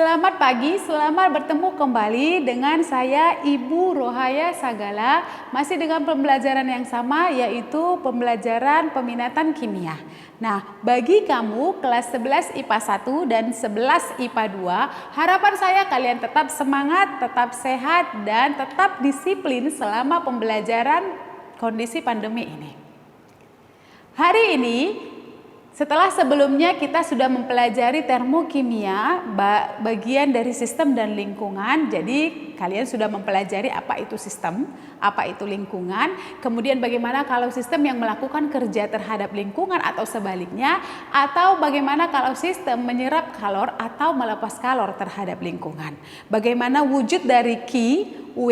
Selamat pagi, selamat bertemu kembali dengan saya Ibu Rohaya Sagala, masih dengan pembelajaran yang sama, yaitu pembelajaran peminatan kimia. Nah, bagi kamu kelas 11 IPA 1 dan 11 IPA 2, harapan saya kalian tetap semangat, tetap sehat, dan tetap disiplin selama pembelajaran kondisi pandemi ini. Hari ini, setelah sebelumnya kita sudah mempelajari termokimia, bagian dari sistem dan lingkungan, jadi kalian sudah mempelajari apa itu sistem, apa itu lingkungan, kemudian bagaimana kalau sistem yang melakukan kerja terhadap lingkungan atau sebaliknya, atau bagaimana kalau sistem menyerap kalor atau melepas kalor terhadap lingkungan. Bagaimana wujud dari Q, W,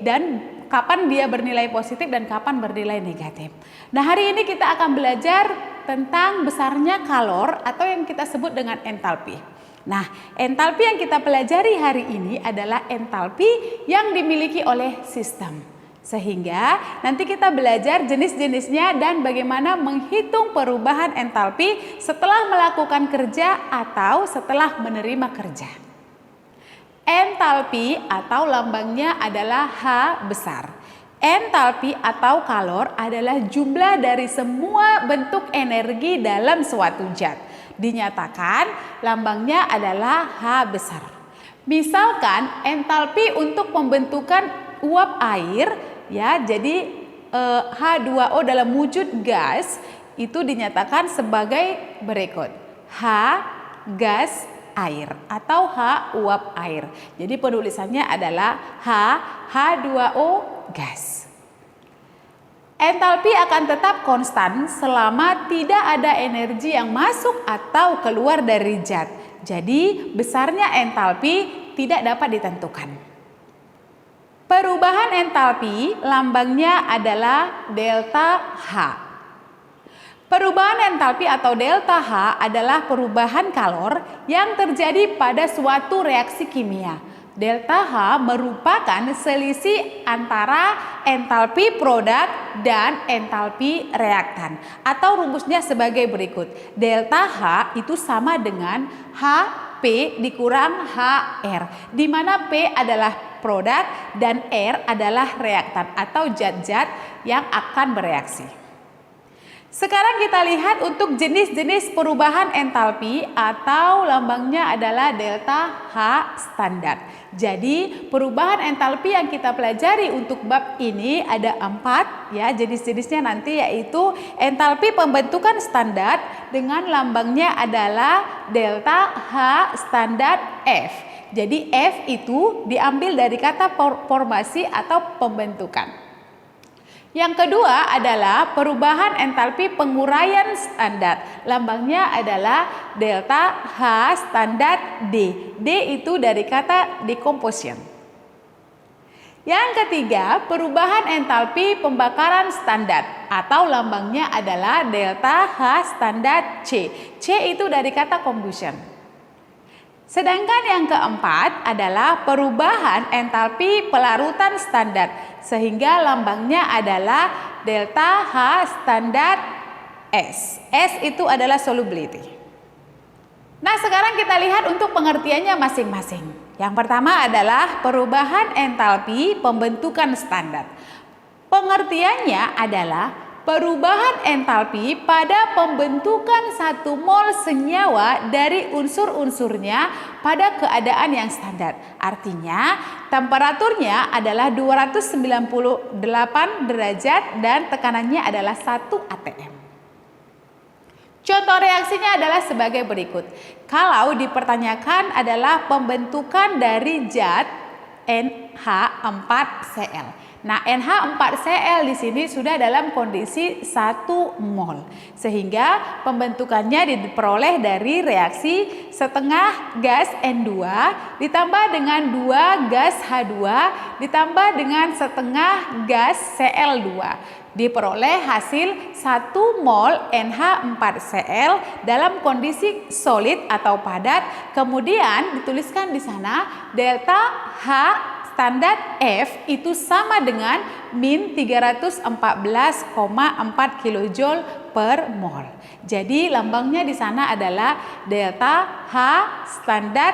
dan kapan dia bernilai positif dan kapan bernilai negatif. Nah, hari ini kita akan belajar tentang besarnya kalor atau yang kita sebut dengan entalpi. Nah, entalpi yang kita pelajari hari ini adalah entalpi yang dimiliki oleh sistem. Sehingga nanti kita belajar jenis-jenisnya dan bagaimana menghitung perubahan entalpi setelah melakukan kerja atau setelah menerima kerja. Entalpi atau lambangnya adalah H besar. Entalpi atau kalor adalah jumlah dari semua bentuk energi dalam suatu zat. Dinyatakan lambangnya adalah H besar. Misalkan entalpi untuk pembentukan uap air, ya, jadi H2O dalam wujud gas itu dinyatakan sebagai berikut. H gas air atau H uap air. Jadi penulisannya adalah H2O gas. Entalpi akan tetap konstan selama tidak ada energi yang masuk atau keluar dari zat. Jadi besarnya entalpi tidak dapat ditentukan. Perubahan entalpi lambangnya adalah delta H. Perubahan entalpi atau delta H adalah perubahan kalor yang terjadi pada suatu reaksi kimia. Delta H merupakan selisih antara entalpi produk dan entalpi reaktan. Atau rumusnya sebagai berikut. Delta H itu sama dengan HP dikurang HR, di mana P adalah produk dan R adalah reaktan atau zat-zat yang akan bereaksi. Sekarang kita lihat untuk jenis-jenis perubahan entalpi atau lambangnya adalah delta H standar. Jadi perubahan entalpi yang kita pelajari untuk bab ini ada 4 ya, jenis-jenisnya nanti, yaitu entalpi pembentukan standar dengan lambangnya adalah delta H standar F. Jadi F itu diambil dari kata formasi atau pembentukan. Yang kedua adalah perubahan entalpi penguraian standar. Lambangnya adalah delta H standar D. D itu dari kata decomposition. Yang ketiga, perubahan entalpi pembakaran standar atau lambangnya adalah delta H standar C. C itu dari kata combustion. Sedangkan yang keempat adalah perubahan entalpi pelarutan standar, sehingga lambangnya adalah delta H standar S. S itu adalah solubility. Nah, sekarang kita lihat untuk pengertiannya masing-masing. Yang pertama adalah perubahan entalpi pembentukan standar. Pengertiannya adalah perubahan entalpi pada pembentukan 1 mol senyawa dari unsur-unsurnya pada keadaan yang standar. Artinya, temperaturnya adalah 298 derajat dan tekanannya adalah 1 atm. Contoh reaksinya adalah sebagai berikut. Kalau dipertanyakan adalah pembentukan dari zat NH4Cl. Nah, NH4Cl di sini sudah dalam kondisi 1 mol. Sehingga pembentukannya diperoleh dari reaksi setengah gas N2 ditambah dengan 2 gas H2 ditambah dengan setengah gas Cl2. Diperoleh hasil 1 mol NH4Cl dalam kondisi solid atau padat. Kemudian dituliskan di sana delta H standar F itu sama dengan min 314,4 kJ per mol. Jadi lambangnya di sana adalah delta H standar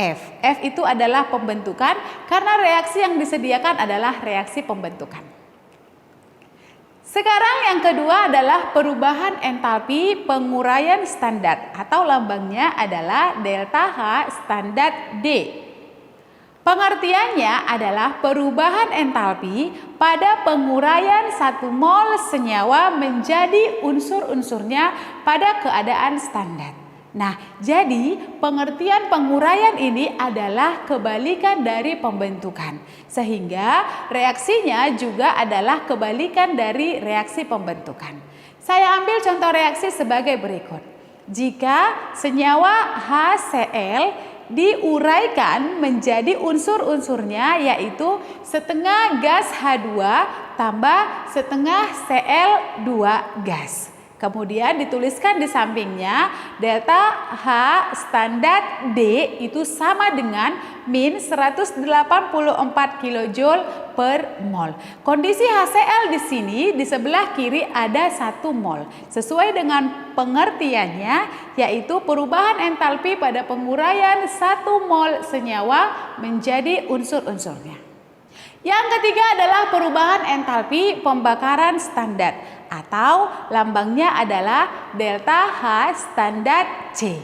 F. F itu adalah pembentukan karena reaksi yang disediakan adalah reaksi pembentukan. Sekarang yang kedua adalah perubahan entalpi penguraian standar atau lambangnya adalah delta H standar D. Pengertiannya adalah perubahan entalpi pada penguraian 1 mol senyawa menjadi unsur-unsurnya pada keadaan standar. Nah, jadi pengertian penguraian ini adalah kebalikan dari pembentukan. Sehingga reaksinya juga adalah kebalikan dari reaksi pembentukan. Saya ambil contoh reaksi sebagai berikut. Jika senyawa HCl diuraikan menjadi unsur-unsurnya yaitu setengah gas H2 tambah setengah Cl2 gas. Kemudian dituliskan di sampingnya delta H standar D itu sama dengan min 184 kJ per mol. Kondisi HCl di sini di sebelah kiri ada 1 mol. Sesuai dengan pengertiannya yaitu perubahan entalpi pada penguraian 1 mol senyawa menjadi unsur-unsurnya. Yang ketiga adalah perubahan entalpi pembakaran standar atau lambangnya adalah delta H standar C.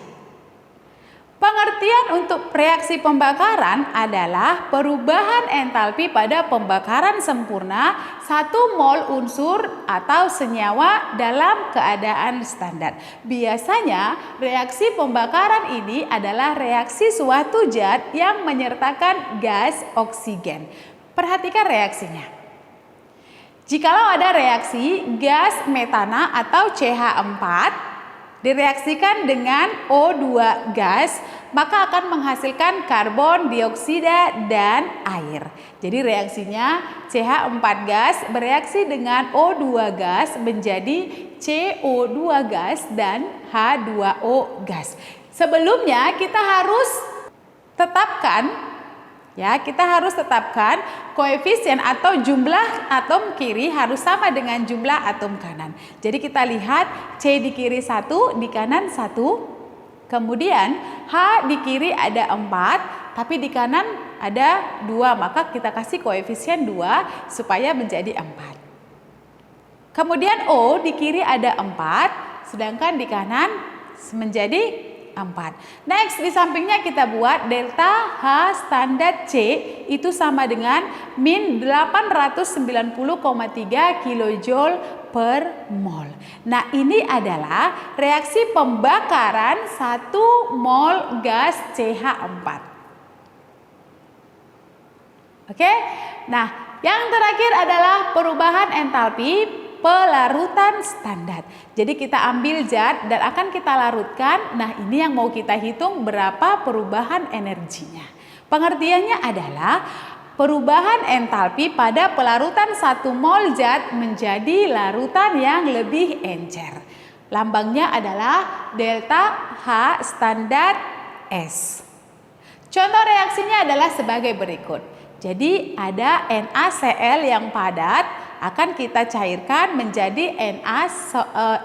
Pengertian untuk reaksi pembakaran adalah perubahan entalpi pada pembakaran sempurna 1 mol unsur atau senyawa dalam keadaan standar. Biasanya reaksi pembakaran ini adalah reaksi suatu zat yang menyertakan gas oksigen. Perhatikan reaksinya. Jikalau ada reaksi gas metana atau CH4 direaksikan dengan O2 gas, maka akan menghasilkan karbon dioksida dan air. Jadi reaksinya CH4 gas bereaksi dengan O2 gas menjadi CO2 gas dan H2O gas. Sebelumnya kita harus tetapkan koefisien atau jumlah atom kiri harus sama dengan jumlah atom kanan. Jadi kita lihat C di kiri 1, di kanan 1. Kemudian H di kiri ada 4, tapi di kanan ada 2. Maka kita kasih koefisien 2 supaya menjadi 4. Kemudian O di kiri ada 4, sedangkan di kanan menjadi 4. Next, di sampingnya kita buat delta H standar C itu sama dengan min 890,3 kJ per mol. Nah, ini adalah reaksi pembakaran 1 mol gas CH4. Oke? Nah, yang terakhir adalah perubahan entalpi pelarutan standar. Jadi kita ambil zat dan akan kita larutkan. Nah, ini yang mau kita hitung berapa perubahan energinya. Pengertiannya adalah perubahan entalpi pada pelarutan 1 mol zat menjadi larutan yang lebih encer. Lambangnya adalah delta H standar S. Contoh reaksinya adalah sebagai berikut. Jadi ada NaCl yang padat akan kita cairkan menjadi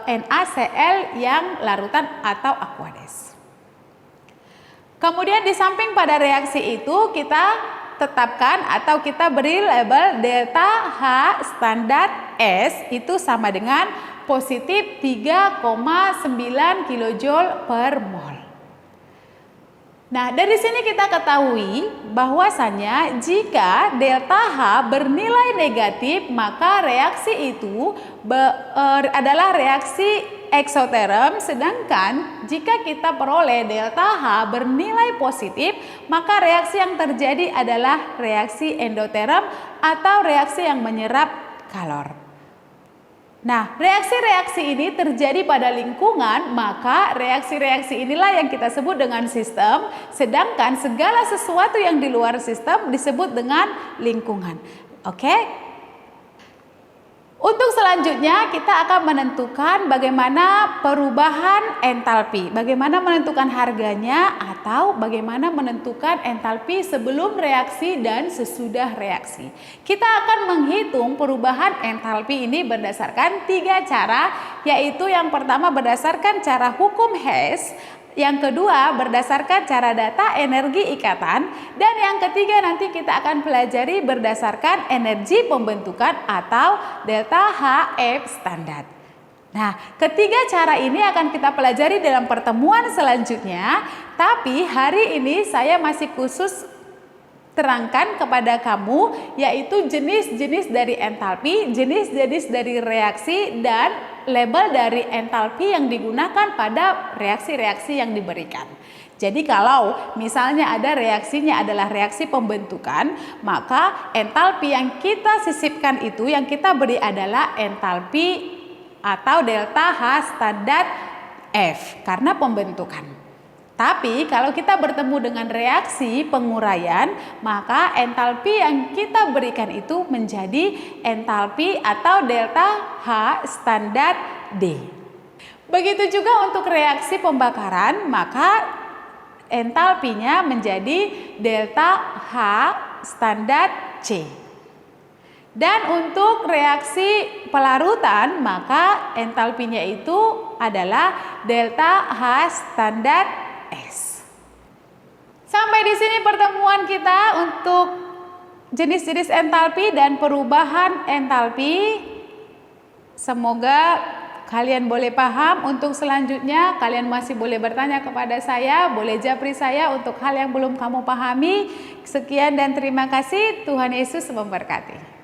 NaCl yang larutan atau aqueous. Kemudian di samping pada reaksi itu kita tetapkan atau kita beri label delta H standar S itu sama dengan positif 3,9 kJ per mol. Nah, dari sini kita ketahui bahwasannya jika delta H bernilai negatif, maka reaksi itu adalah reaksi eksoterm, sedangkan jika kita peroleh delta H bernilai positif, maka reaksi yang terjadi adalah reaksi endoterm atau reaksi yang menyerap kalor. Nah, reaksi-reaksi ini terjadi pada lingkungan, maka reaksi-reaksi inilah yang kita sebut dengan sistem, sedangkan segala sesuatu yang di luar sistem disebut dengan lingkungan. Oke? Untuk selanjutnya kita akan menentukan bagaimana perubahan entalpi, bagaimana menentukan harganya atau bagaimana menentukan entalpi sebelum reaksi dan sesudah reaksi. Kita akan menghitung perubahan entalpi ini berdasarkan 3 cara, yaitu yang pertama berdasarkan cara hukum Hess Yang kedua, berdasarkan cara data energi ikatan. Dan yang ketiga nanti kita akan pelajari berdasarkan energi pembentukan atau delta HF standar. Nah, ketiga cara ini akan kita pelajari dalam pertemuan selanjutnya. Tapi hari ini saya masih khusus terangkan kepada kamu yaitu jenis-jenis dari entalpi, jenis-jenis dari reaksi, dan label dari entalpi yang digunakan pada reaksi-reaksi yang diberikan. Jadi kalau misalnya ada reaksinya adalah reaksi pembentukan, maka entalpi yang kita sisipkan itu yang kita beri adalah entalpi atau delta H standar F karena pembentukan. Tapi kalau kita bertemu dengan reaksi penguraian, maka entalpi yang kita berikan itu menjadi entalpi atau delta H standar D. Begitu juga untuk reaksi pembakaran, maka entalpinya menjadi delta H standar C. Dan untuk reaksi pelarutan, maka entalpinya itu adalah delta H standar S. Sampai di sini pertemuan kita untuk jenis-jenis entalpi dan perubahan entalpi. Semoga kalian boleh paham. Untuk selanjutnya kalian masih boleh bertanya kepada saya, boleh japri saya untuk hal yang belum kamu pahami. Sekian dan terima kasih. Tuhan Yesus memberkati.